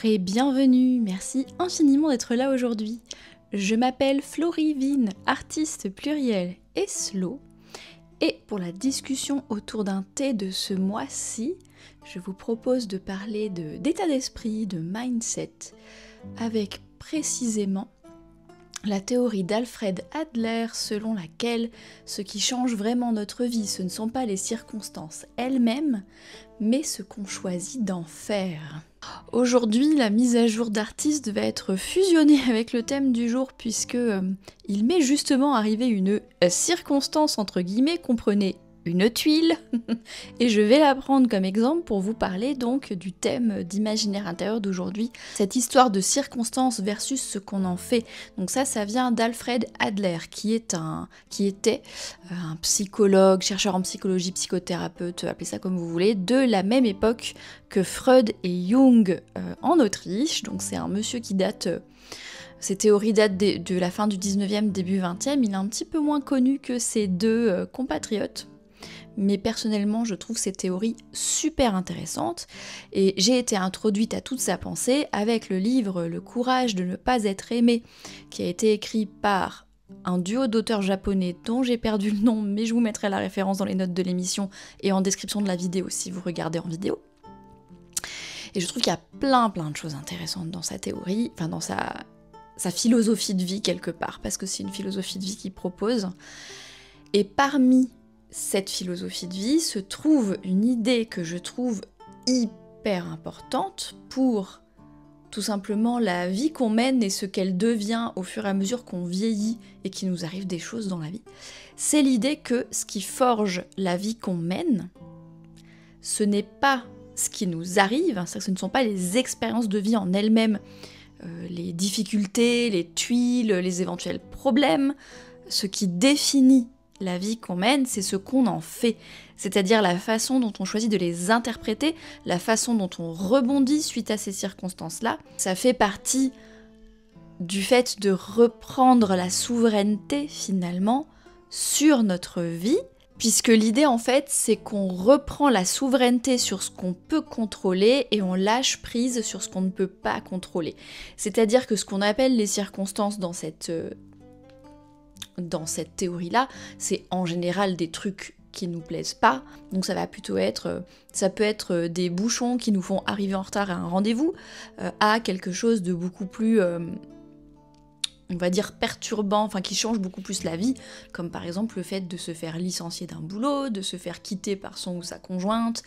Bonjour et bienvenue, merci infiniment d'être là aujourd'hui. Je m'appelle Florie Vine, artiste pluriel et slow, et pour la discussion autour d'un thé de ce mois-ci, je vous propose de parler d'état d'esprit, de mindset, avec précisément la théorie d'Alfred Adler selon laquelle ce qui change vraiment notre vie, ce ne sont pas les circonstances elles-mêmes, mais ce qu'on choisit d'en faire. Aujourd'hui, la mise à jour d'artiste va être fusionnée avec le thème du jour puisque il m'est justement arrivé une circonstance entre guillemets, comprenez, une tuile, et je vais la prendre comme exemple pour vous parler donc du thème d'imaginaire intérieur d'aujourd'hui, cette histoire de circonstance versus ce qu'on en fait. Donc ça vient d'Alfred Adler, qui était un psychologue, chercheur en psychologie, psychothérapeute, appelez ça comme vous voulez, de la même époque que Freud et Jung en Autriche. Donc c'est un monsieur qui date... Ses théories datent de la fin du 19e, début 20e, il est un petit peu moins connu que ses deux compatriotes. Mais personnellement, je trouve ces théories super intéressantes et j'ai été introduite à toute sa pensée avec le livre Le courage de ne pas être aimé, qui a été écrit par un duo d'auteurs japonais dont j'ai perdu le nom, mais je vous mettrai la référence dans les notes de l'émission et en description de la vidéo si vous regardez en vidéo. Et je trouve qu'il y a plein de choses intéressantes dans sa théorie, enfin dans sa philosophie de vie quelque part, parce que c'est une philosophie de vie qu'il propose. Et parmi cette philosophie de vie se trouve une idée que je trouve hyper importante pour tout simplement la vie qu'on mène et ce qu'elle devient au fur et à mesure qu'on vieillit et qu'il nous arrive des choses dans la vie. C'est l'idée que ce qui forge la vie qu'on mène, ce n'est pas ce qui nous arrive, c'est-à-dire que ce ne sont pas les expériences de vie en elles-mêmes, les difficultés, les tuiles, les éventuels problèmes. Ce qui définit la vie qu'on mène, c'est ce qu'on en fait, c'est-à-dire la façon dont on choisit de les interpréter, la façon dont on rebondit suite à ces circonstances-là. Ça fait partie du fait de reprendre la souveraineté finalement sur notre vie, puisque l'idée en fait c'est qu'on reprend la souveraineté sur ce qu'on peut contrôler et on lâche prise sur ce qu'on ne peut pas contrôler. C'est-à-dire que ce qu'on appelle les circonstances dans cette théorie-là, c'est en général des trucs qui nous plaisent pas, donc ça va plutôt être, ça peut être des bouchons qui nous font arriver en retard à un rendez-vous, à quelque chose de beaucoup plus, on va dire perturbant, enfin qui change beaucoup plus la vie, comme par exemple le fait de se faire licencier d'un boulot, de se faire quitter par son ou sa conjointe,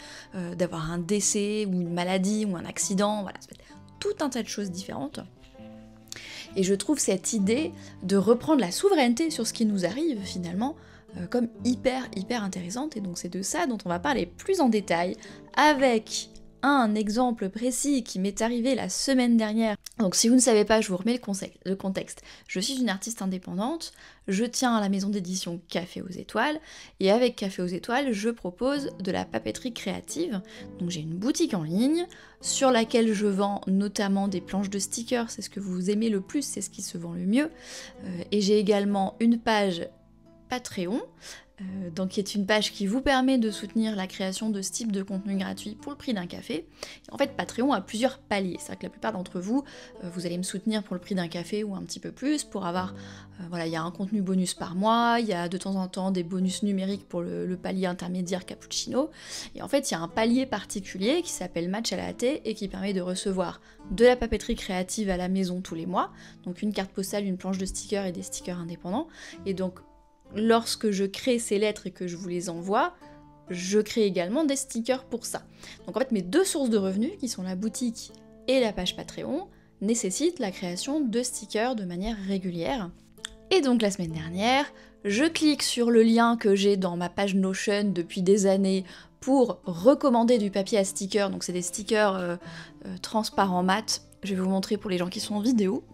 d'avoir un décès ou une maladie ou un accident, voilà, ça peut être tout un tas de choses différentes. Et je trouve cette idée de reprendre la souveraineté sur ce qui nous arrive finalement comme hyper intéressante. Et donc c'est de ça dont on va parler plus en détail avec un exemple précis qui m'est arrivé la semaine dernière. Donc si vous ne savez pas, je vous remets le contexte. Je suis une artiste indépendante, je tiens à la maison d'édition Café aux Étoiles, et avec Café aux Étoiles, je propose de la papeterie créative. Donc j'ai une boutique en ligne sur laquelle je vends notamment des planches de stickers, c'est ce que vous aimez le plus, c'est ce qui se vend le mieux. Et j'ai également une page Patreon, donc qui est une page qui vous permet de soutenir la création de ce type de contenu gratuit pour le prix d'un café. Et en fait, Patreon a plusieurs paliers, c'est-à-dire que la plupart d'entre vous, vous allez me soutenir pour le prix d'un café ou un petit peu plus, pour avoir, voilà, il y a un contenu bonus par mois, il y a de temps en temps des bonus numériques pour le palier intermédiaire cappuccino, et en fait, il y a un palier particulier qui s'appelle Matcha Latte et qui permet de recevoir de la papeterie créative à la maison tous les mois, donc une carte postale, une planche de stickers et des stickers indépendants, et donc lorsque je crée ces lettres et que je vous les envoie, je crée également des stickers pour ça. Donc en fait, mes deux sources de revenus, qui sont la boutique et la page Patreon, nécessitent la création de stickers de manière régulière. Et donc la semaine dernière, je clique sur le lien que j'ai dans ma page Notion depuis des années pour recommander du papier à stickers, donc c'est des stickers transparents mat, je vais vous montrer pour les gens qui sont en vidéo.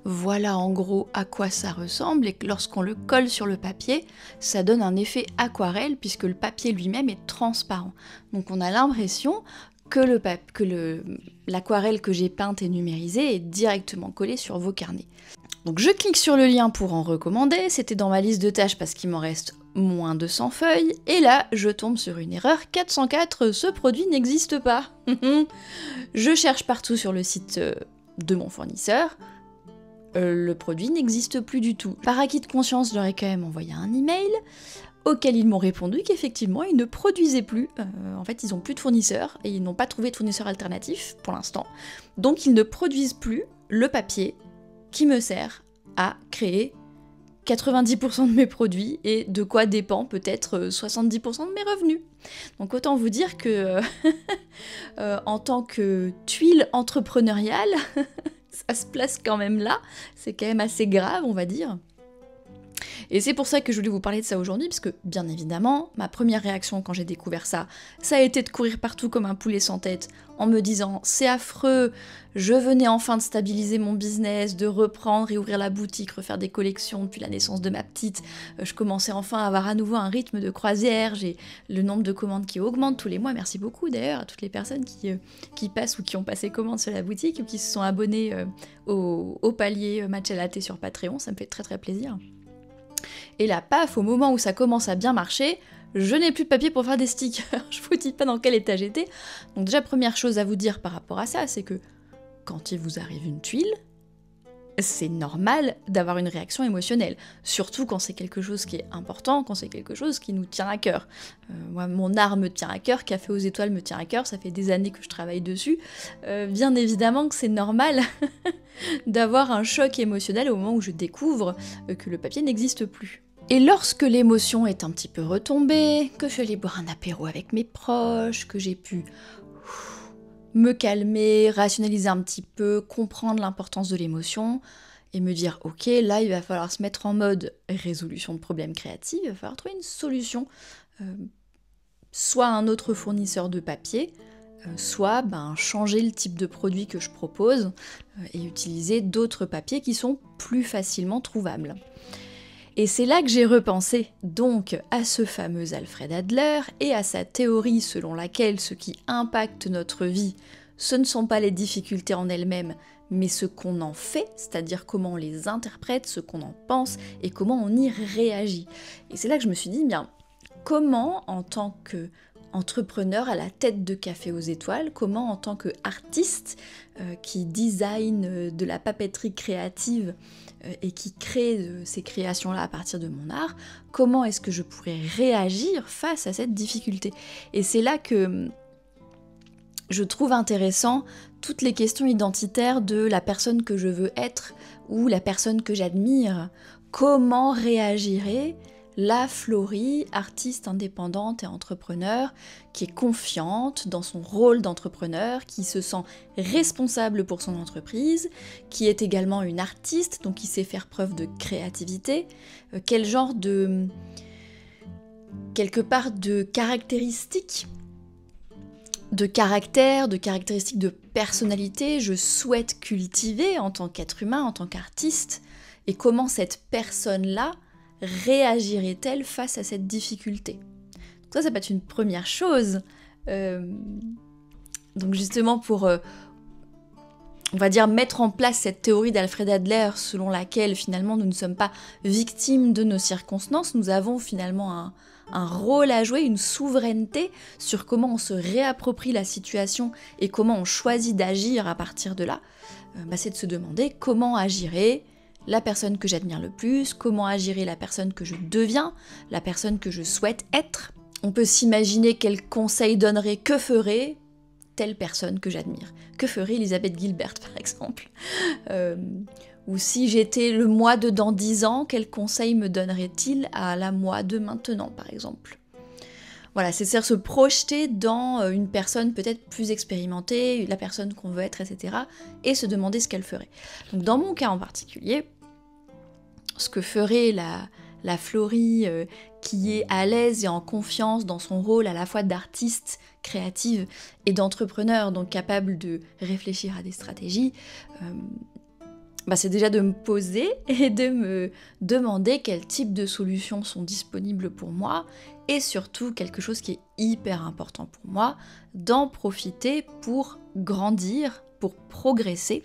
Voilà en gros à quoi ça ressemble, et que lorsqu'on le colle sur le papier, ça donne un effet aquarelle puisque le papier lui-même est transparent. Donc on a l'impression que l'aquarelle que j'ai peinte et numérisée est directement collée sur vos carnets. Donc je clique sur le lien pour en recommander, c'était dans ma liste de tâches parce qu'il m'en reste moins de 100 feuilles, et là je tombe sur une erreur 404, ce produit n'existe pas. Je cherche partout sur le site de mon fournisseur, le produit n'existe plus du tout. Par acquis de conscience, j'aurais quand même envoyé un email, auquel ils m'ont répondu qu'effectivement ils ne produisaient plus, en fait ils n'ont plus de fournisseurs, et ils n'ont pas trouvé de fournisseur alternatif pour l'instant, donc ils ne produisent plus le papier qui me sert à créer 90% de mes produits et de quoi dépend peut-être 70% de mes revenus. Donc autant vous dire que en tant que tuile entrepreneuriale, ça se place quand même là, c'est quand même assez grave on va dire. Et c'est pour ça que je voulais vous parler de ça aujourd'hui, parce que bien évidemment, ma première réaction quand j'ai découvert ça, ça a été de courir partout comme un poulet sans tête, en me disant c'est affreux, je venais enfin de stabiliser mon business, de reprendre, réouvrir la boutique, refaire des collections depuis la naissance de ma petite, je commençais enfin à avoir à nouveau un rythme de croisière, j'ai le nombre de commandes qui augmente tous les mois, merci beaucoup d'ailleurs à toutes les personnes qui passent ou qui ont passé commande sur la boutique ou qui se sont abonnées au palier matcha latte sur Patreon, ça me fait très très plaisir. Et là, paf, au moment où ça commence à bien marcher, je n'ai plus de papier pour faire des stickers. Je vous dis pas dans quel état j'étais. Donc déjà, première chose à vous dire par rapport à ça, c'est que quand il vous arrive une tuile, c'est normal d'avoir une réaction émotionnelle. Surtout quand c'est quelque chose qui est important, quand c'est quelque chose qui nous tient à cœur. Moi, mon art me tient à cœur, Café aux étoiles me tient à cœur, ça fait des années que je travaille dessus. Bien évidemment que c'est normal d'avoir un choc émotionnel au moment où je découvre que le papier n'existe plus. Et lorsque l'émotion est un petit peu retombée, que je suis allée boire un apéro avec mes proches, que j'ai pu me calmer, rationaliser un petit peu, comprendre l'importance de l'émotion, et me dire ok, là il va falloir se mettre en mode résolution de problèmes créatifs, il va falloir trouver une solution, soit un autre fournisseur de papier, soit changer le type de produit que je propose et utiliser d'autres papiers qui sont plus facilement trouvables. Et c'est là que j'ai repensé donc à ce fameux Alfred Adler et à sa théorie selon laquelle ce qui impacte notre vie, ce ne sont pas les difficultés en elles-mêmes, mais ce qu'on en fait, c'est-à-dire comment on les interprète, ce qu'on en pense et comment on y réagit. Et c'est là que je me suis dit, bien, comment en tant qu'entrepreneur à la tête de Café aux étoiles, comment en tant qu'artiste qui design de la papeterie créative et qui crée ces créations-là à partir de mon art, comment est-ce que je pourrais réagir face à cette difficulté? Et c'est là que je trouve intéressant toutes les questions identitaires de la personne que je veux être ou la personne que j'admire. Comment réagirait la Florie, artiste indépendante et entrepreneur, qui est confiante dans son rôle d'entrepreneur, qui se sent responsable pour son entreprise, qui est également une artiste, donc qui sait faire preuve de créativité, quel genre de, quelque part, de caractéristiques, de caractère, de caractéristiques de personnalité je souhaite cultiver en tant qu'être humain, en tant qu'artiste, et comment cette personne-là réagirait-elle face à cette difficulté? Donc ça peut être une première chose. Donc justement pour, on va dire, mettre en place cette théorie d'Alfred Adler selon laquelle finalement nous ne sommes pas victimes de nos circonstances, nous avons finalement un rôle à jouer, une souveraineté sur comment on se réapproprie la situation et comment on choisit d'agir à partir de là, c'est de se demander comment agirait la personne que j'admire le plus, comment agirait la personne que je deviens, la personne que je souhaite être. On peut s'imaginer quel conseil donnerait, que ferait telle personne que j'admire. Que ferait Elisabeth Gilbert par exemple. Ou si j'étais le moi de dans 10 ans, quel conseil me donnerait-il à la moi de maintenant par exemple. Voilà, c'est-à-dire se projeter dans une personne peut-être plus expérimentée, la personne qu'on veut être, etc. et se demander ce qu'elle ferait. Donc dans mon cas en particulier, ce que ferait la Florie qui est à l'aise et en confiance dans son rôle à la fois d'artiste créative et d'entrepreneur, donc capable de réfléchir à des stratégies, c'est déjà de me poser et de me demander quel type de solutions sont disponibles pour moi, et surtout quelque chose qui est hyper important pour moi, d'en profiter pour grandir, pour progresser,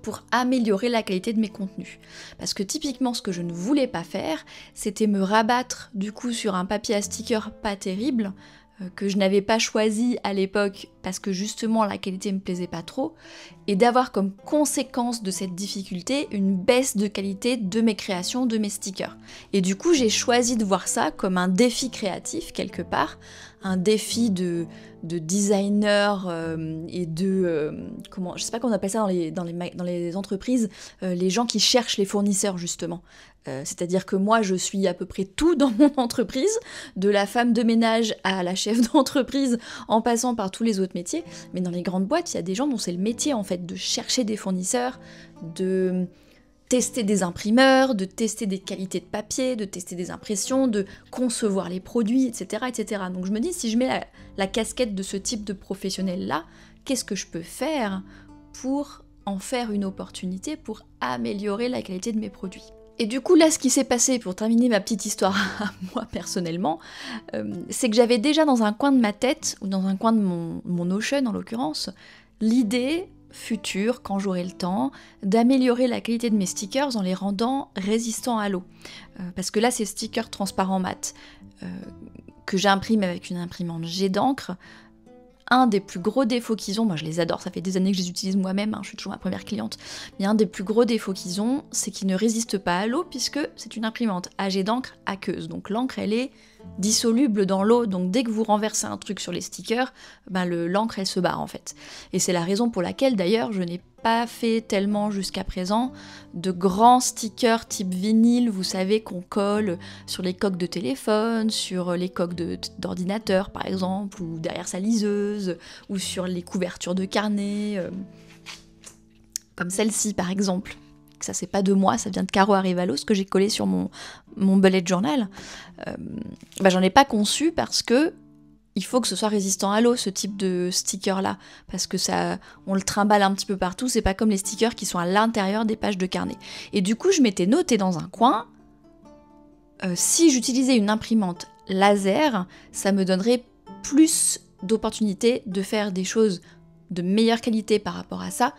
pour améliorer la qualité de mes contenus. Parce que typiquement ce que je ne voulais pas faire, c'était me rabattre du coup sur un papier à sticker pas terrible, que je n'avais pas choisi à l'époque parce que justement la qualité me plaisait pas trop, et d'avoir comme conséquence de cette difficulté une baisse de qualité de mes créations, de mes stickers. Et du coup j'ai choisi de voir ça comme un défi créatif quelque part, un défi de designer et de... je sais pas comment on appelle ça dans les entreprises, les gens qui cherchent les fournisseurs justement. C'est-à-dire que moi je suis à peu près tout dans mon entreprise, de la femme de ménage à la chef d'entreprise en passant par tous les autres métiers, mais dans les grandes boîtes il y a des gens dont c'est le métier en fait de chercher des fournisseurs, de tester des imprimeurs, de tester des qualités de papier, de tester des impressions, de concevoir les produits, etc. etc. Donc je me dis, si je mets la casquette de ce type de professionnel-là, qu'est-ce que je peux faire pour en faire une opportunité pour améliorer la qualité de mes produits ? Et du coup là, ce qui s'est passé, pour terminer ma petite histoire à moi personnellement, c'est que j'avais déjà dans un coin de ma tête, ou dans un coin de mon Notion en l'occurrence, l'idée future, quand j'aurai le temps, d'améliorer la qualité de mes stickers en les rendant résistants à l'eau. Parce que là, ces stickers transparents mat que j'imprime avec une imprimante jet d'encre, un des plus gros défauts qu'ils ont, moi je les adore, ça fait des années que je les utilise moi-même, je suis toujours ma première cliente, mais un des plus gros défauts qu'ils ont, c'est qu'ils ne résistent pas à l'eau puisque c'est une imprimante à jet d'encre aqueuse. Donc l'encre elle est dissoluble dans l'eau, donc dès que vous renversez un truc sur les stickers, l'encre elle se barre en fait. Et c'est la raison pour laquelle d'ailleurs je n'ai pas fait tellement jusqu'à présent de grands stickers type vinyle, vous savez, qu'on colle sur les coques de téléphone, sur les coques d'ordinateur par exemple, ou derrière sa liseuse, ou sur les couvertures de carnet, comme celle-ci par exemple. Ça c'est pas de moi, ça vient de Caro Arrivalos que j'ai collé sur mon bullet journal. J'en ai pas conçu parce que il faut que ce soit résistant à l'eau, ce type de sticker-là, parce que ça, on le trimballe un petit peu partout, c'est pas comme les stickers qui sont à l'intérieur des pages de carnet. Et du coup, je m'étais noté dans un coin, si j'utilisais une imprimante laser, ça me donnerait plus d'opportunités de faire des choses de meilleure qualité par rapport à ça,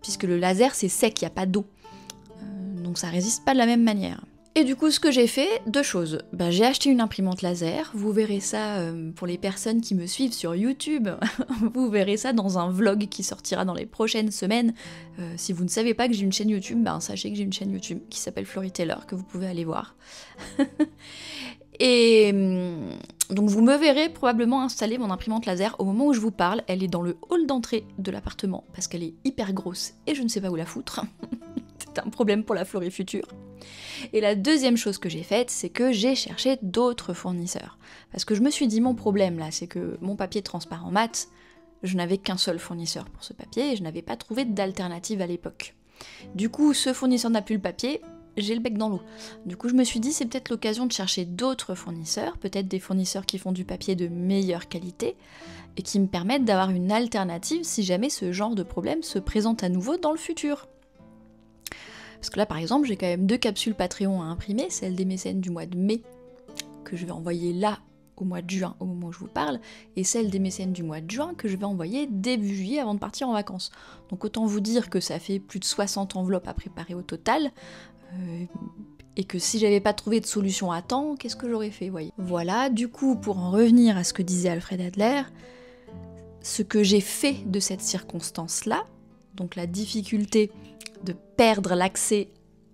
puisque le laser, c'est sec, il n'y a pas d'eau. Donc ça résiste pas de la même manière. Et du coup, ce que j'ai fait, deux choses. J'ai acheté une imprimante laser, vous verrez ça pour les personnes qui me suivent sur YouTube, vous verrez ça dans un vlog qui sortira dans les prochaines semaines. Si vous ne savez pas que j'ai une chaîne YouTube, sachez que j'ai une chaîne YouTube qui s'appelle Flory Taylor, que vous pouvez aller voir. Et donc vous me verrez probablement installer mon imprimante laser au moment où je vous parle. Elle est dans le hall d'entrée de l'appartement, parce qu'elle est hyper grosse et je ne sais pas où la foutre. C'est un problème pour la Flory future. Et la deuxième chose que j'ai faite, c'est que j'ai cherché d'autres fournisseurs. Parce que je me suis dit, mon problème là, c'est que mon papier transparent mat, je n'avais qu'un seul fournisseur pour ce papier et je n'avais pas trouvé d'alternative à l'époque. Du coup, ce fournisseur n'a plus le papier, j'ai le bec dans l'eau. Du coup, je me suis dit, c'est peut-être l'occasion de chercher d'autres fournisseurs, peut-être des fournisseurs qui font du papier de meilleure qualité, et qui me permettent d'avoir une alternative si jamais ce genre de problème se présente à nouveau dans le futur. Parce que là, par exemple, j'ai quand même 2 capsules Patreon à imprimer, celle des mécènes du mois de mai, que je vais envoyer là au mois de juin, au moment où je vous parle, et celle des mécènes du mois de juin, que je vais envoyer début juillet avant de partir en vacances. Donc autant vous dire que ça fait plus de 60 enveloppes à préparer au total, et que si j'avais pas trouvé de solution à temps, qu'est-ce que j'aurais fait, voyez. Voilà, du coup, pour en revenir à ce que disait Alfred Adler, ce que j'ai fait de cette circonstance-là, donc la difficulté de perdre l'accès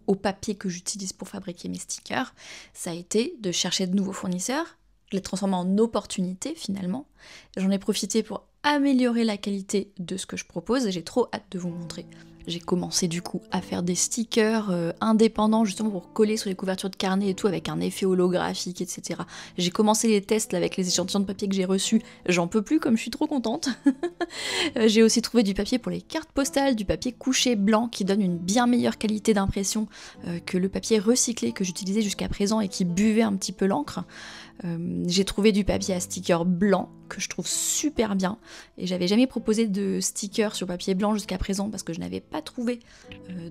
au papier que j'utilise pour fabriquer mes stickers, ça a été de chercher de nouveaux fournisseurs, je les transformer en opportunités finalement. J'en ai profité pour améliorer la qualité de ce que je propose et j'ai trop hâte de vous montrer. J'ai commencé du coup à faire des stickers indépendants justement pour coller sur les couvertures de carnet et tout avec un effet holographique, etc. J'ai commencé les tests là, avec les échantillons de papier que j'ai reçus, j'en peux plus comme je suis trop contente. J'ai aussi trouvé du papier pour les cartes postales, du papier couché blanc qui donne une bien meilleure qualité d'impression que le papier recyclé que j'utilisais jusqu'à présent et qui buvait un petit peu l'encre. J'ai trouvé du papier à sticker blanc que je trouve super bien et j'avais jamais proposé de sticker sur papier blanc jusqu'à présent parce que je n'avais pas trouvé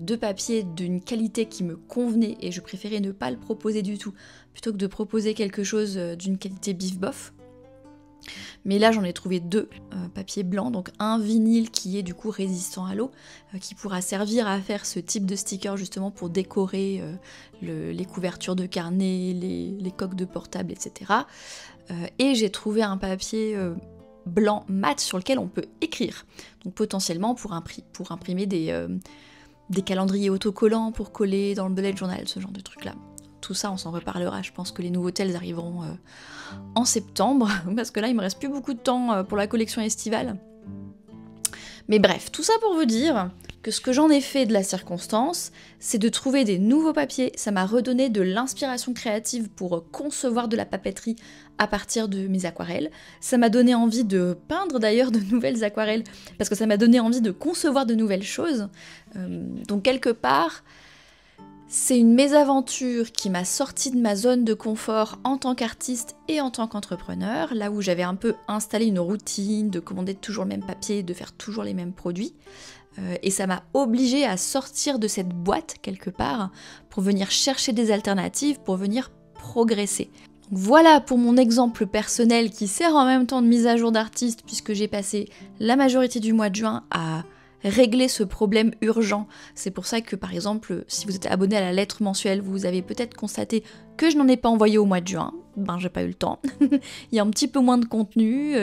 de papier d'une qualité qui me convenait et je préférais ne pas le proposer du tout plutôt que de proposer quelque chose d'une qualité bif-bof. Mais là j'en ai trouvé 2 papiers blancs, donc un vinyle qui est du coup résistant à l'eau, qui pourra servir à faire ce type de sticker justement pour décorer les couvertures de carnet, les coques de portable, etc. Et j'ai trouvé un papier blanc mat sur lequel on peut écrire, donc potentiellement pour imprimer des calendriers autocollants pour coller dans le bullet journal, ce genre de trucs là. Tout ça on s'en reparlera, je pense que les nouveautés elles arriveront en septembre, parce que là il me reste plus beaucoup de temps pour la collection estivale. Mais bref, tout ça pour vous dire que ce que j'en ai fait de la circonstance, c'est de trouver des nouveaux papiers, ça m'a redonné de l'inspiration créative pour concevoir de la papeterie à partir de mes aquarelles, ça m'a donné envie de peindre d'ailleurs de nouvelles aquarelles, parce que ça m'a donné envie de concevoir de nouvelles choses, donc quelque part, c'est une mésaventure qui m'a sortie de ma zone de confort en tant qu'artiste et en tant qu'entrepreneur, là où j'avais un peu installé une routine de commander toujours le même papier, de faire toujours les mêmes produits. Et ça m'a obligée à sortir de cette boîte quelque part pour venir chercher des alternatives, pour venir progresser. Donc voilà pour mon exemple personnel qui sert en même temps de mise à jour d'artiste puisque j'ai passé la majorité du mois de juin à régler ce problème urgent. C'est pour ça que par exemple, si vous êtes abonné à la lettre mensuelle, vous avez peut-être constaté que je n'en ai pas envoyé au mois de juin. Ben j'ai pas eu le temps. Il y a un petit peu moins de contenu.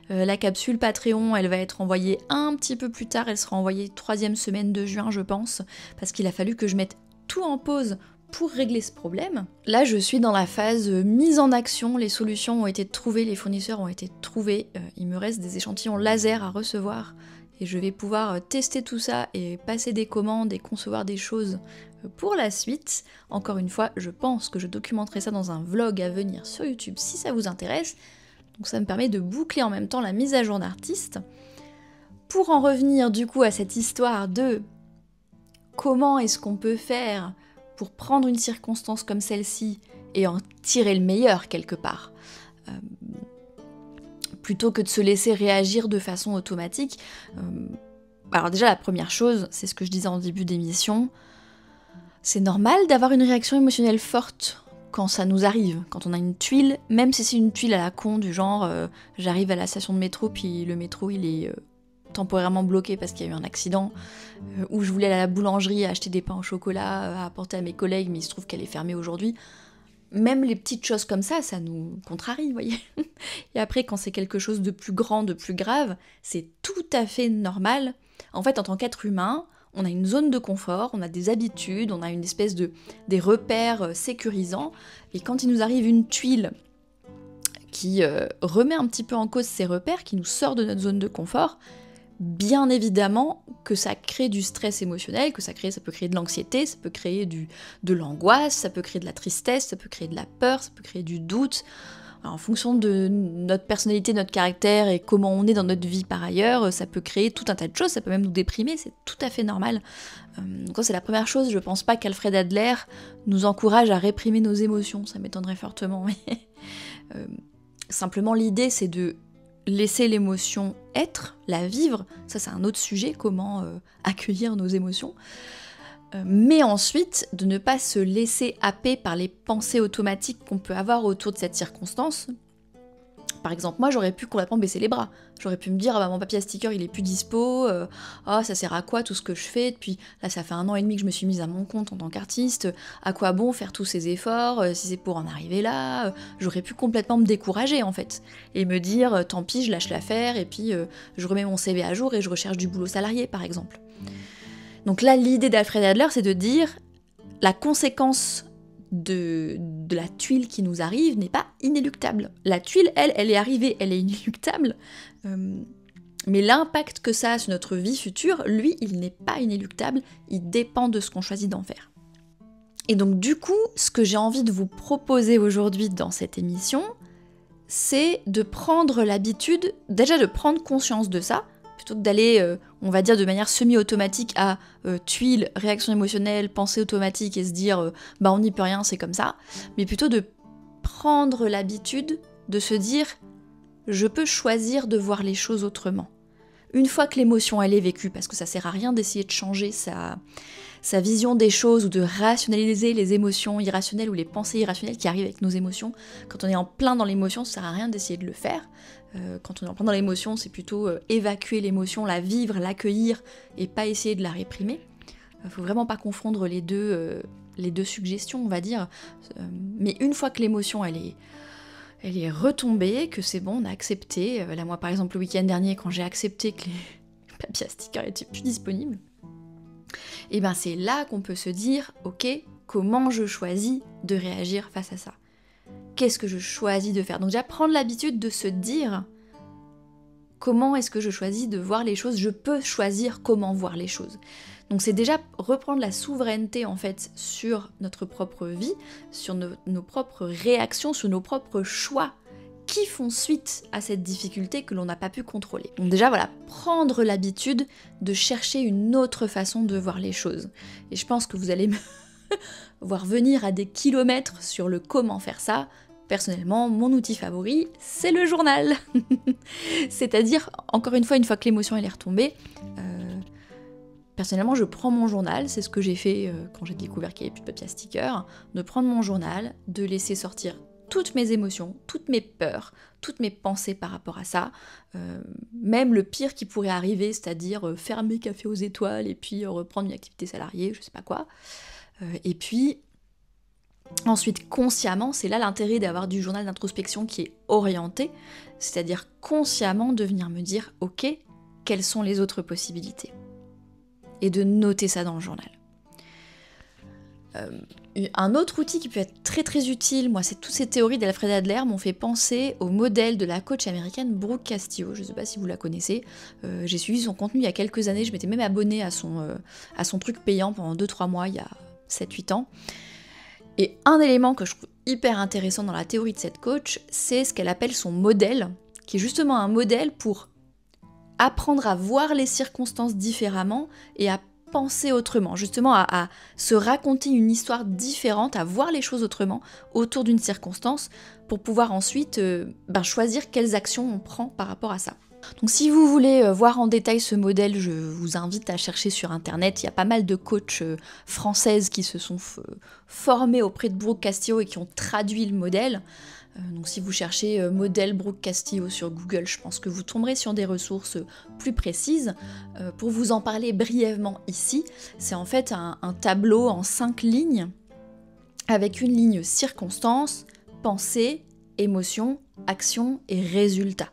La capsule Patreon, elle va être envoyée un petit peu plus tard. Elle sera envoyée 3e semaine de juin, je pense, parce qu'il a fallu que je mette tout en pause pour régler ce problème. Là, je suis dans la phase mise en action. Les solutions ont été trouvées, les fournisseurs ont été trouvés. Il me reste des échantillons laser à recevoir. Et je vais pouvoir tester tout ça et passer des commandes et concevoir des choses pour la suite. Encore une fois, je pense que je documenterai ça dans un vlog à venir sur YouTube si ça vous intéresse. Donc ça me permet de boucler en même temps la mise à jour d'artiste. Pour en revenir du coup à cette histoire de comment est-ce qu'on peut faire pour prendre une circonstance comme celle-ci et en tirer le meilleur quelque part. Plutôt que de se laisser réagir de façon automatique. Alors déjà, la première chose, c'est ce que je disais en début d'émission, c'est normal d'avoir une réaction émotionnelle forte quand ça nous arrive, quand on a une tuile, même si c'est une tuile à la con, du genre j'arrive à la station de métro, puis le métro il est temporairement bloqué parce qu'il y a eu un accident, ou je voulais aller à la boulangerie acheter des pains au chocolat à apporter à mes collègues, mais il se trouve qu'elle est fermée aujourd'hui. Même les petites choses comme ça nous contrarie, vous voyez. Et après, quand c'est quelque chose de plus grand, de plus grave, c'est tout à fait normal. En fait, en tant qu'être humain, on a une zone de confort, on a des habitudes, on a une espèce des repères sécurisants. Et quand il nous arrive une tuile qui remet un petit peu en cause ces repères, qui nous sort de notre zone de confort, bien évidemment que ça crée du stress émotionnel, ça peut créer de l'anxiété, ça peut créer de l'angoisse, ça peut créer de la tristesse, ça peut créer de la peur, ça peut créer du doute. Alors, en fonction de notre personnalité, notre caractère et comment on est dans notre vie par ailleurs, ça peut créer tout un tas de choses, ça peut même nous déprimer, c'est tout à fait normal. Donc c'est la première chose, je pense pas qu'Alfred Adler nous encourage à réprimer nos émotions, ça m'étonnerait fortement, mais simplement l'idée c'est de laisser l'émotion être, la vivre, ça c'est un autre sujet, comment accueillir nos émotions, mais ensuite de ne pas se laisser happer par les pensées automatiques qu'on peut avoir autour de cette circonstance. Par exemple, moi j'aurais pu complètement baisser les bras, j'aurais pu me dire ah bah mon papier à sticker il est plus dispo, ça sert à quoi tout ce que je fais, depuis là ça fait 1 an et demi que je me suis mise à mon compte en tant qu'artiste, à quoi bon faire tous ces efforts si c'est pour en arriver là, j'aurais pu complètement me décourager en fait, et me dire tant pis je lâche l'affaire et puis je remets mon CV à jour et je recherche du boulot salarié par exemple. Donc là l'idée d'Alfred Adler c'est de dire la conséquence de la tuile qui nous arrive n'est pas inéluctable. La tuile, elle est arrivée, elle est inéluctable, mais l'impact que ça a sur notre vie future, lui, il n'est pas inéluctable, il dépend de ce qu'on choisit d'en faire. Et donc du coup, ce que j'ai envie de vous proposer aujourd'hui dans cette émission, c'est de prendre l'habitude, déjà de prendre conscience de ça, plutôt que d'aller, on va dire, de manière semi-automatique à tuile, réaction émotionnelle, pensée automatique et se dire bah on n'y peut rien, c'est comme ça, mais plutôt de prendre l'habitude de se dire je peux choisir de voir les choses autrement. Une fois que l'émotion elle est vécue, parce que ça sert à rien d'essayer de changer sa vision des choses ou de rationaliser les émotions irrationnelles ou les pensées irrationnelles qui arrivent avec nos émotions. Quand on est en plein dans l'émotion, ça sert à rien d'essayer de le faire. Quand on est en plein dans l'émotion, c'est plutôt évacuer l'émotion, la vivre, l'accueillir et pas essayer de la réprimer. Faut vraiment pas confondre les deux suggestions, on va dire. Mais une fois que l'émotion elle est retombée, que c'est bon, on a accepté. Là, moi, par exemple, le week-end dernier, quand j'ai accepté que les papiers à stickers étaient plus disponibles, et ben c'est là qu'on peut se dire, ok, comment je choisis de réagir face à ça? Qu'est-ce que je choisis de faire? Donc déjà, prendre l'habitude de se dire, comment est-ce que je choisis de voir les choses? Je peux choisir comment voir les choses. Donc c'est déjà reprendre la souveraineté en fait sur notre propre vie, sur nos propres réactions, sur nos propres choix qui font suite à cette difficulté que l'on n'a pas pu contrôler. Donc déjà voilà, prendre l'habitude de chercher une autre façon de voir les choses. Et je pense que vous allez me voir venir à des kilomètres sur le comment faire ça. Personnellement, mon outil favori, c'est le journal. C'est-à-dire, encore une fois que l'émotion elle est retombée, personnellement, je prends mon journal, c'est ce que j'ai fait quand j'ai découvert qu'il n'y avait plus de papier à sticker, de prendre mon journal, de laisser sortir toutes mes émotions, toutes mes peurs, toutes mes pensées par rapport à ça, même le pire qui pourrait arriver, c'est-à-dire fermer Café aux étoiles et puis reprendre une activité salariée, je sais pas quoi. Et puis, ensuite, consciemment, c'est là l'intérêt d'avoir du journal d'introspection qui est orienté, c'est-à-dire consciemment de venir me dire, ok, quelles sont les autres possibilités ? Et de noter ça dans le journal. Un autre outil qui peut être très très utile, moi, c'est toutes ces théories d'Alfred Adler m'ont fait penser au modèle de la coach américaine Brooke Castillo. Je ne sais pas si vous la connaissez. J'ai suivi son contenu il y a quelques années. Je m'étais même abonnée à son truc payant pendant 2-3 mois, il y a 7-8 ans. Et un élément que je trouve hyper intéressant dans la théorie de cette coach, c'est ce qu'elle appelle son modèle, qui est justement un modèle pour apprendre à voir les circonstances différemment et à penser autrement, justement à se raconter une histoire différente, à voir les choses autrement autour d'une circonstance pour pouvoir ensuite choisir quelles actions on prend par rapport à ça. Donc si vous voulez voir en détail ce modèle, je vous invite à chercher sur internet, il y a pas mal de coachs françaises qui se sont formées auprès de Brooke Castillo et qui ont traduit le modèle. Donc si vous cherchez modèle Brooke Castillo sur Google, je pense que vous tomberez sur des ressources plus précises. Pour vous en parler brièvement ici, c'est en fait un tableau en 5 lignes, avec une ligne circonstance, pensée, émotion, action et résultat.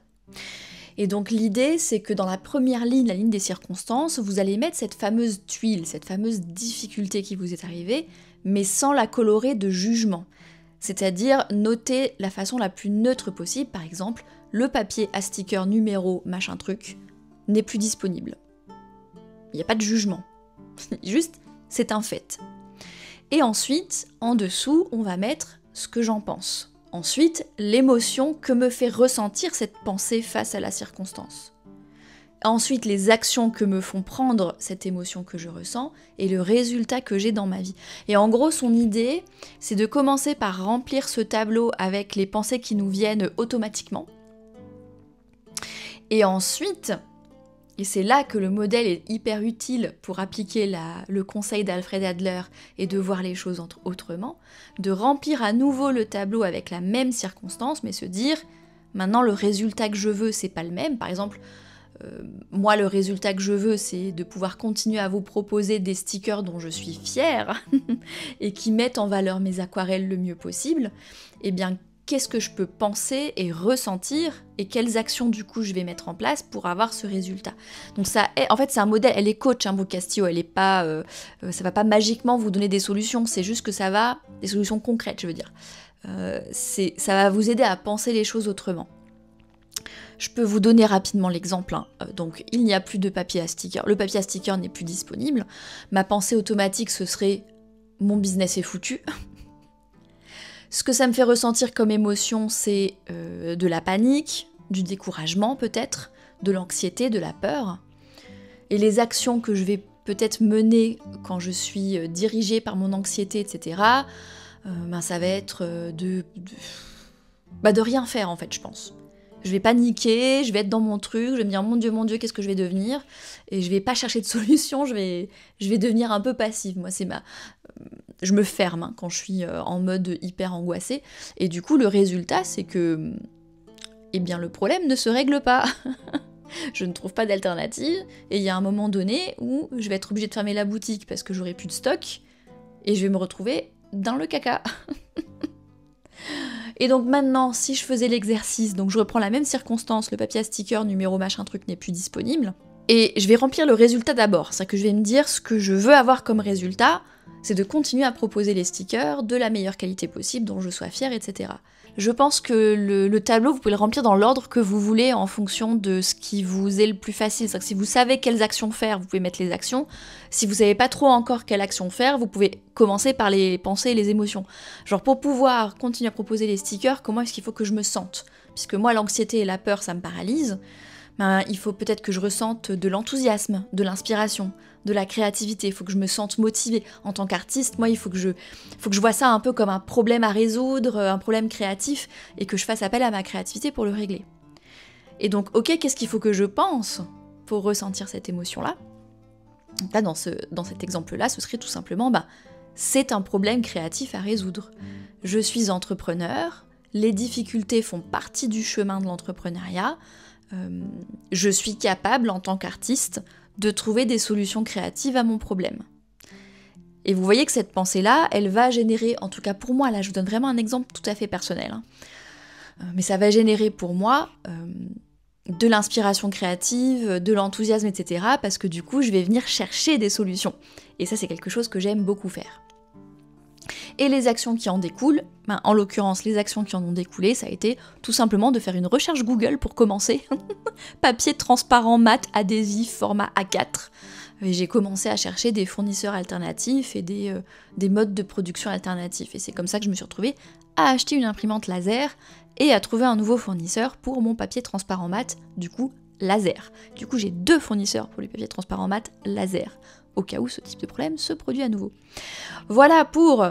Et donc l'idée, c'est que dans la première ligne, la ligne des circonstances, vous allez mettre cette fameuse tuile, cette fameuse difficulté qui vous est arrivée, mais sans la colorer de jugement. C'est-à-dire noter la façon la plus neutre possible, par exemple, le papier à sticker numéro machin truc n'est plus disponible. Il n'y a pas de jugement. Juste, c'est un fait. Et ensuite, en dessous, on va mettre ce que j'en pense. Ensuite, l'émotion que me fait ressentir cette pensée face à la circonstance. Ensuite, les actions que me font prendre cette émotion que je ressens et le résultat que j'ai dans ma vie. Et en gros, son idée, c'est de commencer par remplir ce tableau avec les pensées qui nous viennent automatiquement. Et ensuite, et c'est là que le modèle est hyper utile pour appliquer le conseil d'Alfred Adler et de voir les choses autrement, de remplir à nouveau le tableau avec la même circonstance, mais se dire, maintenant le résultat que je veux, c'est pas le même. Par exemple, moi, le résultat que je veux, c'est de pouvoir continuer à vous proposer des stickers dont je suis fière et qui mettent en valeur mes aquarelles le mieux possible. Eh bien, qu'est-ce que je peux penser et ressentir et quelles actions, du coup, je vais mettre en place pour avoir ce résultat. Donc ça, en fait, c'est un modèle. Elle est coach, Brooke Castillo. Elle est pas, ça va pas magiquement vous donner des solutions. C'est juste que ça va, des solutions concrètes, je veux dire. Ça va vous aider à penser les choses autrement. Je peux vous donner rapidement l'exemple. Donc, il n'y a plus de papier à sticker. Le papier à sticker n'est plus disponible. Ma pensée automatique, ce serait « mon business est foutu ». Ce que ça me fait ressentir comme émotion, c'est de la panique, du découragement peut-être, de l'anxiété, de la peur. Et les actions que je vais peut-être mener quand je suis dirigée par mon anxiété, etc., ça va être de rien faire en fait, je pense. Je vais paniquer, je vais être dans mon truc, je vais me dire mon Dieu, qu'est-ce que je vais devenir? Et je vais pas chercher de solution, je vais devenir un peu passive. Moi, je me ferme quand je suis en mode hyper angoissée. Et du coup, le résultat, c'est que, eh bien, le problème ne se règle pas. Je ne trouve pas d'alternative. Et il y a un moment donné où je vais être obligée de fermer la boutique parce que j'aurai plus de stock. Et je vais me retrouver dans le caca. Et donc maintenant, si je faisais l'exercice, donc je reprends la même circonstance, le papier à sticker, numéro machin truc n'est plus disponible, et je vais remplir le résultat d'abord. C'est-à-dire que je vais me dire ce que je veux avoir comme résultat, c'est de continuer à proposer les stickers de la meilleure qualité possible, dont je sois fière, etc. Je pense que le tableau, vous pouvez le remplir dans l'ordre que vous voulez en fonction de ce qui vous est le plus facile. C'est-à-dire que si vous savez quelles actions faire, vous pouvez mettre les actions. Si vous savez pas trop encore quelle action faire, vous pouvez commencer par les pensées et les émotions. Genre pour pouvoir continuer à proposer les stickers, comment est-ce qu'il faut que je me sente? Puisque moi, l'anxiété et la peur, ça me paralyse. Ben, il faut peut-être que je ressente de l'enthousiasme, de l'inspiration, de la créativité, il faut que je me sente motivée. En tant qu'artiste, moi, il faut que je vois ça un peu comme un problème à résoudre, un problème créatif, et que je fasse appel à ma créativité pour le régler. Et donc, ok, qu'est-ce qu'il faut que je pense pour ressentir cette émotion-là? Donc là, dans cet exemple-là, ce serait tout simplement, c'est un problème créatif à résoudre. Je suis entrepreneur, les difficultés font partie du chemin de l'entrepreneuriat, je suis capable, en tant qu'artiste, de trouver des solutions créatives à mon problème. Et vous voyez que cette pensée-là, elle va générer, en tout cas pour moi, là je vous donne vraiment un exemple tout à fait personnel, mais ça va générer pour moi de l'inspiration créative, de l'enthousiasme, etc. Parce que du coup, je vais venir chercher des solutions. Et ça, c'est quelque chose que j'aime beaucoup faire. Et les actions qui en découlent, en l'occurrence les actions qui en ont découlé, ça a été tout simplement de faire une recherche Google pour commencer. Papier transparent, mat, adhésif, format A4. Et j'ai commencé à chercher des fournisseurs alternatifs et des modes de production alternatifs. Et c'est comme ça que je me suis retrouvée à acheter une imprimante laser et à trouver un nouveau fournisseur pour mon papier transparent mat, du coup laser. Du coup j'ai 2 fournisseurs pour les papiers transparents mat laser, au cas où ce type de problème se produit à nouveau. Voilà pour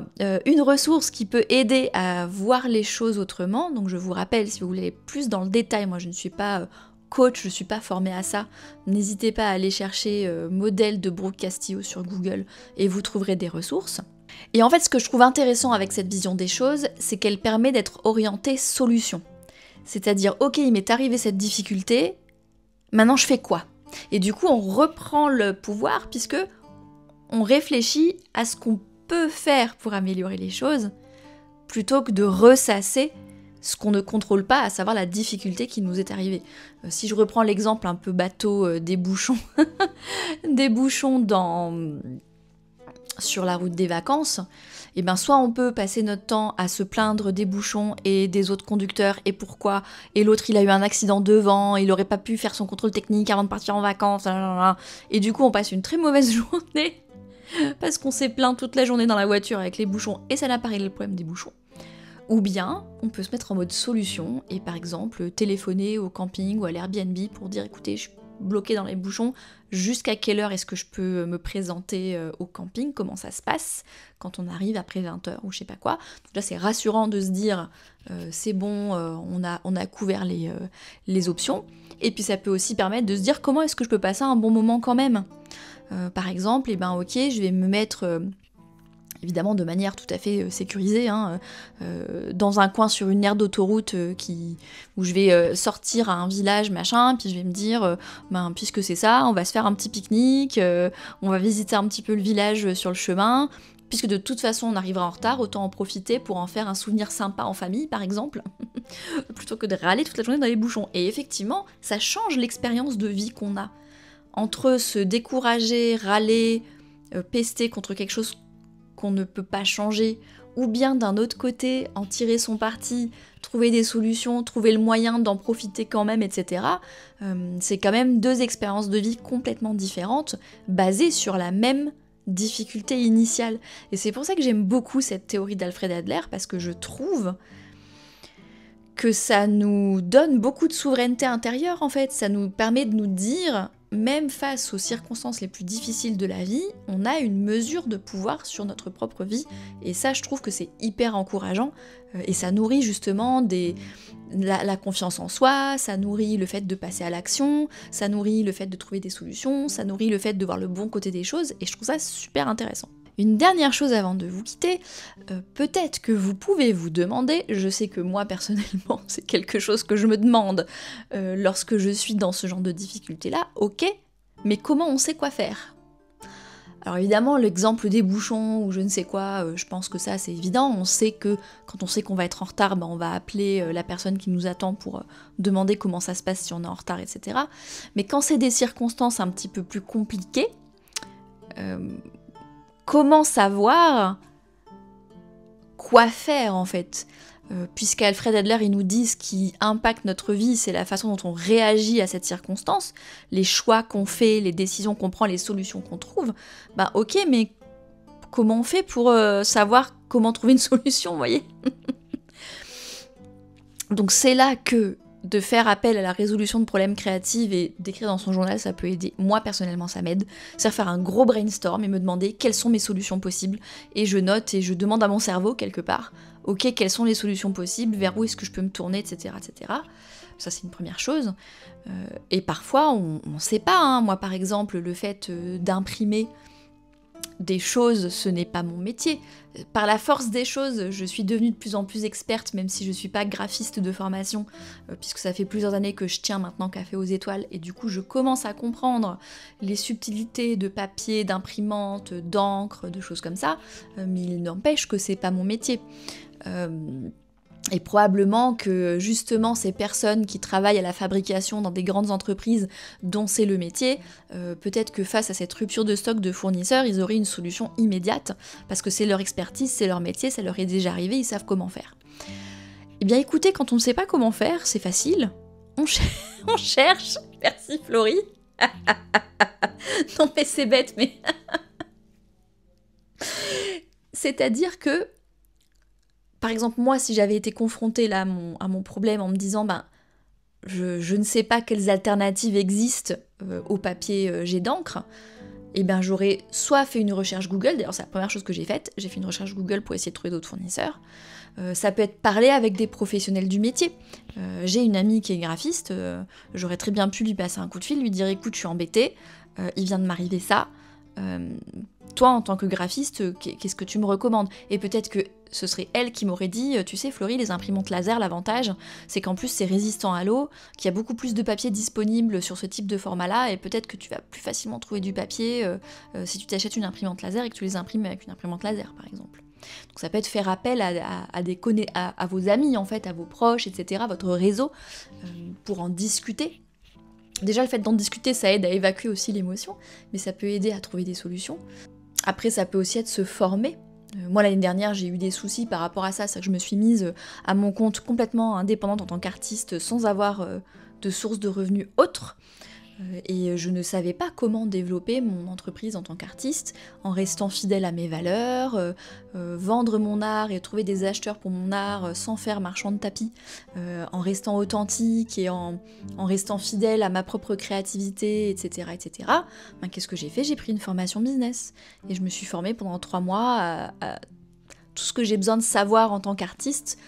une ressource qui peut aider à voir les choses autrement. Donc je vous rappelle, si vous voulez aller plus dans le détail, moi je ne suis pas coach, je ne suis pas formée à ça, n'hésitez pas à aller chercher modèle de Brooke Castillo sur Google et vous trouverez des ressources. Et en fait, ce que je trouve intéressant avec cette vision des choses, c'est qu'elle permet d'être orientée solution. C'est-à-dire, ok, il m'est arrivé cette difficulté, maintenant je fais quoi? Et du coup, on reprend le pouvoir puisque on réfléchit à ce qu'on peut faire pour améliorer les choses, plutôt que de ressasser ce qu'on ne contrôle pas, à savoir la difficulté qui nous est arrivée. Si je reprends l'exemple un peu bateau des bouchons, des bouchons sur la route des vacances, et bien soit on peut passer notre temps à se plaindre des bouchons et des autres conducteurs et pourquoi, et l'autre il a eu un accident devant, il aurait pas pu faire son contrôle technique avant de partir en vacances, et du coup on passe une très mauvaise journée parce qu'on s'est plaint toute la journée dans la voiture avec les bouchons et ça n'a pas réglé le problème des bouchons. Ou bien on peut se mettre en mode solution et par exemple téléphoner au camping ou à l'Airbnb pour dire écoutez je suis bloquée dans les bouchons, jusqu'à quelle heure est-ce que je peux me présenter au camping, comment ça se passe quand on arrive après 20h ou je sais pas quoi. Donc là c'est rassurant de se dire c'est bon, on a couvert les options. Et puis ça peut aussi permettre de se dire comment est-ce que je peux passer un bon moment quand même. Par exemple, ok, je vais me mettre évidemment de manière tout à fait sécurisée, dans un coin sur une aire d'autoroute où je vais sortir à un village, machin, puis je vais me dire, puisque c'est ça, on va se faire un petit pique-nique, on va visiter un petit peu le village sur le chemin, puisque de toute façon on arrivera en retard, autant en profiter pour en faire un souvenir sympa en famille, par exemple, plutôt que de râler toute la journée dans les bouchons. Et effectivement, ça change l'expérience de vie qu'on a. Entre se décourager, râler, pester contre quelque chose qu'on ne peut pas changer, ou bien d'un autre côté en tirer son parti, trouver des solutions, trouver le moyen d'en profiter quand même, etc. C'est quand même 2 expériences de vie complètement différentes, basées sur la même difficulté initiale. Et c'est pour ça que j'aime beaucoup cette théorie d'Alfred Adler, parce que je trouve que ça nous donne beaucoup de souveraineté intérieure en fait, ça nous permet de nous dire même face aux circonstances les plus difficiles de la vie, on a une mesure de pouvoir sur notre propre vie. Et ça, je trouve que c'est hyper encourageant. Et ça nourrit justement la confiance en soi, ça nourrit le fait de passer à l'action, ça nourrit le fait de trouver des solutions, ça nourrit le fait de voir le bon côté des choses. Et je trouve ça super intéressant. Une dernière chose avant de vous quitter, peut-être que vous pouvez vous demander, je sais que moi personnellement c'est quelque chose que je me demande lorsque je suis dans ce genre de difficulté-là, ok, mais comment on sait quoi faire? Alors évidemment l'exemple des bouchons ou je ne sais quoi, je pense que ça c'est évident, on sait que quand on sait qu'on va être en retard, on va appeler la personne qui nous attend pour demander comment ça se passe si on est en retard, etc. Mais quand c'est des circonstances un petit peu plus compliquées, comment savoir quoi faire en fait, puisqu'Alfred Adler il nous dit ce qui impacte notre vie, c'est la façon dont on réagit à cette circonstance, les choix qu'on fait, les décisions qu'on prend, les solutions qu'on trouve, ok, mais comment on fait pour savoir comment trouver une solution, vous voyez? Donc c'est là que de faire appel à la résolution de problèmes créatifs et d'écrire dans son journal, ça peut aider. Moi, personnellement, ça m'aide. C'est faire un gros brainstorm et me demander quelles sont mes solutions possibles. Et je note et je demande à mon cerveau, quelque part, ok, quelles sont les solutions possibles, vers où est-ce que je peux me tourner, etc. etc. Ça, c'est une première chose. Et parfois, on ne sait pas. Hein. Moi, par exemple, le fait d'imprimer des choses, ce n'est pas mon métier. Par la force des choses, je suis devenue de plus en plus experte, même si je suis pas graphiste de formation, puisque ça fait plusieurs années que je tiens maintenant Café aux étoiles, et du coup je commence à comprendre les subtilités de papier, d'imprimante, d'encre, de choses comme ça, mais il n'empêche que c'est pas mon métier. Et probablement que justement ces personnes qui travaillent à la fabrication dans des grandes entreprises dont c'est le métier, peut-être que face à cette rupture de stock de fournisseurs, ils auraient une solution immédiate, parce que c'est leur expertise, c'est leur métier, ça leur est déjà arrivé, ils savent comment faire. Eh bien écoutez, quand on ne sait pas comment faire, c'est facile, on cherche, merci Florie. Non mais c'est bête, mais... C'est-à-dire que par exemple, moi, si j'avais été confrontée là à mon problème en me disant je ne sais pas quelles alternatives existent au papier jet d'encre, et ben j'aurais soit fait une recherche Google, d'ailleurs c'est la première chose que j'ai faite, j'ai fait une recherche Google pour essayer de trouver d'autres fournisseurs. Ça peut être parler avec des professionnels du métier. J'ai une amie qui est graphiste, j'aurais très bien pu lui passer un coup de fil, lui dire écoute, je suis embêtée, il vient de m'arriver ça. Toi, en tant que graphiste, qu'est-ce que tu me recommandes? Et peut-être que ce serait elle qui m'aurait dit, tu sais Florie, les imprimantes laser, l'avantage, c'est qu'en plus c'est résistant à l'eau, qu'il y a beaucoup plus de papier disponible sur ce type de format-là, et peut-être que tu vas plus facilement trouver du papier si tu t'achètes une imprimante laser et que tu les imprimes avec une imprimante laser, par exemple. Donc ça peut être faire appel à vos amis, en fait, à vos proches, etc., votre réseau, pour en discuter. Déjà, le fait d'en discuter, ça aide à évacuer aussi l'émotion, mais ça peut aider à trouver des solutions. Après, ça peut aussi être se former. Moi, l'année dernière, j'ai eu des soucis par rapport à ça, c'est que je me suis mise à mon compte complètement indépendante en tant qu'artiste, sans avoir de source de revenus autres. Et je ne savais pas comment développer mon entreprise en tant qu'artiste, en restant fidèle à mes valeurs, vendre mon art et trouver des acheteurs pour mon art sans faire marchand de tapis, en restant authentique et en restant fidèle à ma propre créativité, etc. etc. Qu'est-ce que j'ai fait? J'ai pris une formation business, et je me suis formée pendant 3 mois à tout ce que j'ai besoin de savoir en tant qu'artiste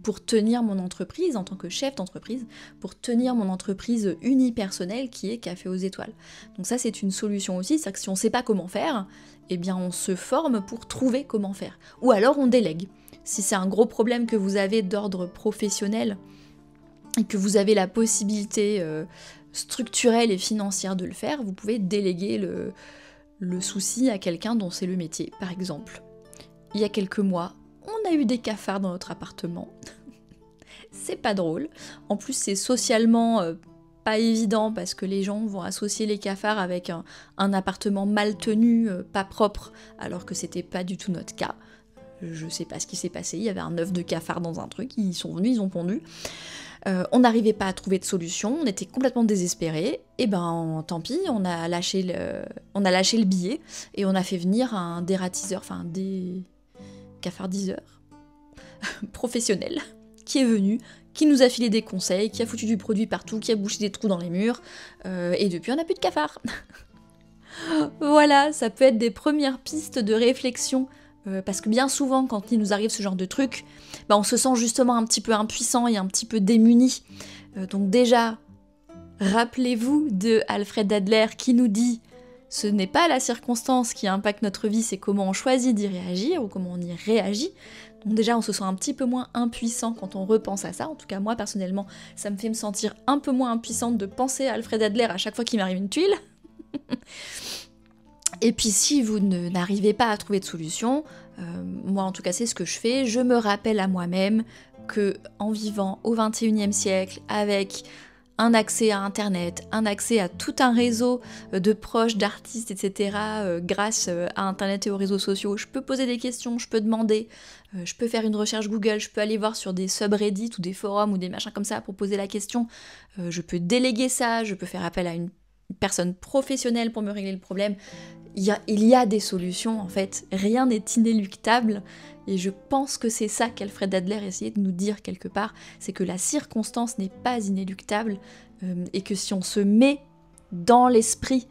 pour tenir mon entreprise, en tant que chef d'entreprise, pour tenir mon entreprise unipersonnelle qui est Café aux étoiles. Donc ça, c'est une solution aussi, c'est-à-dire que si on ne sait pas comment faire, eh bien on se forme pour trouver comment faire. Ou alors on délègue. Si c'est un gros problème que vous avez d'ordre professionnel et que vous avez la possibilité structurelle et financière de le faire, vous pouvez déléguer le souci à quelqu'un dont c'est le métier, par exemple. Il y a quelques mois, on a eu des cafards dans notre appartement. C'est pas drôle. En plus, c'est socialement pas évident parce que les gens vont associer les cafards avec un appartement mal tenu, pas propre, alors que c'était pas du tout notre cas. Je sais pas ce qui s'est passé, il y avait un œuf de cafard dans un truc, ils sont venus, ils ont pondu. On n'arrivait pas à trouver de solution, on était complètement désespérés, et ben tant pis, on a lâché le billet, et on a fait venir un dératiseur, enfin des cafardiseur professionnel qui est venu, qui nous a filé des conseils, qui a foutu du produit partout, qui a bouché des trous dans les murs, et depuis on n'a plus de cafards. Voilà, ça peut être des premières pistes de réflexion, parce que bien souvent quand il nous arrive ce genre de truc, bah, on se sent justement un petit peu impuissant et un petit peu démuni. Donc déjà, rappelez-vous de Alfred Adler qui nous dit « Ce n'est pas la circonstance qui impacte notre vie, c'est comment on choisit d'y réagir ou comment on y réagit ». Donc déjà, on se sent un petit peu moins impuissant quand on repense à ça. En tout cas, moi, personnellement, ça me fait me sentir un peu moins impuissante de penser à Alfred Adler à chaque fois qu'il m'arrive une tuile. Et puis si vous n'arrivez pas à trouver de solution, moi en tout cas c'est ce que je fais, je me rappelle à moi-même que en vivant au XXIe siècle avec un accès à internet, un accès à tout un réseau de proches, d'artistes, etc. Grâce à internet et aux réseaux sociaux, je peux poser des questions, je peux demander, je peux faire une recherche Google, je peux aller voir sur des subreddits ou des forums ou des machins comme ça pour poser la question, je peux déléguer ça, je peux faire appel à une personne professionnelle pour me régler le problème. Il y a des solutions en fait, rien n'est inéluctable et je pense que c'est ça qu'Alfred Adler essayait de nous dire quelque part, c'est que la circonstance n'est pas inéluctable et que si on se met dans l'esprit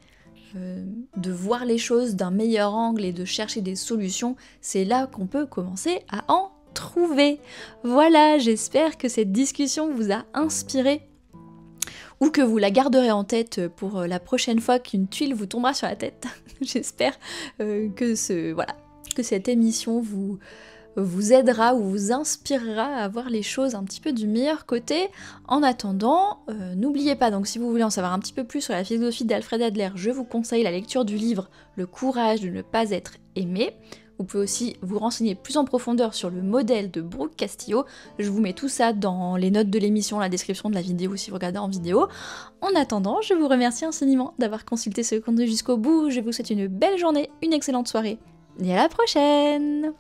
de voir les choses d'un meilleur angle et de chercher des solutions, c'est là qu'on peut commencer à en trouver. Voilà, j'espère que cette discussion vous a inspiré ou que vous la garderez en tête pour la prochaine fois qu'une tuile vous tombera sur la tête. J'espère que cette émission vous aidera ou vous inspirera à voir les choses un petit peu du meilleur côté. En attendant, n'oubliez pas, donc si vous voulez en savoir un petit peu plus sur la philosophie d'Alfred Adler, je vous conseille la lecture du livre « Le courage de ne pas être aimé ». Vous pouvez aussi vous renseigner plus en profondeur sur le modèle de Brooke Castillo. Je vous mets tout ça dans les notes de l'émission, la description de la vidéo si vous regardez en vidéo. En attendant, je vous remercie infiniment d'avoir consulté ce contenu jusqu'au bout. Je vous souhaite une belle journée, une excellente soirée et à la prochaine!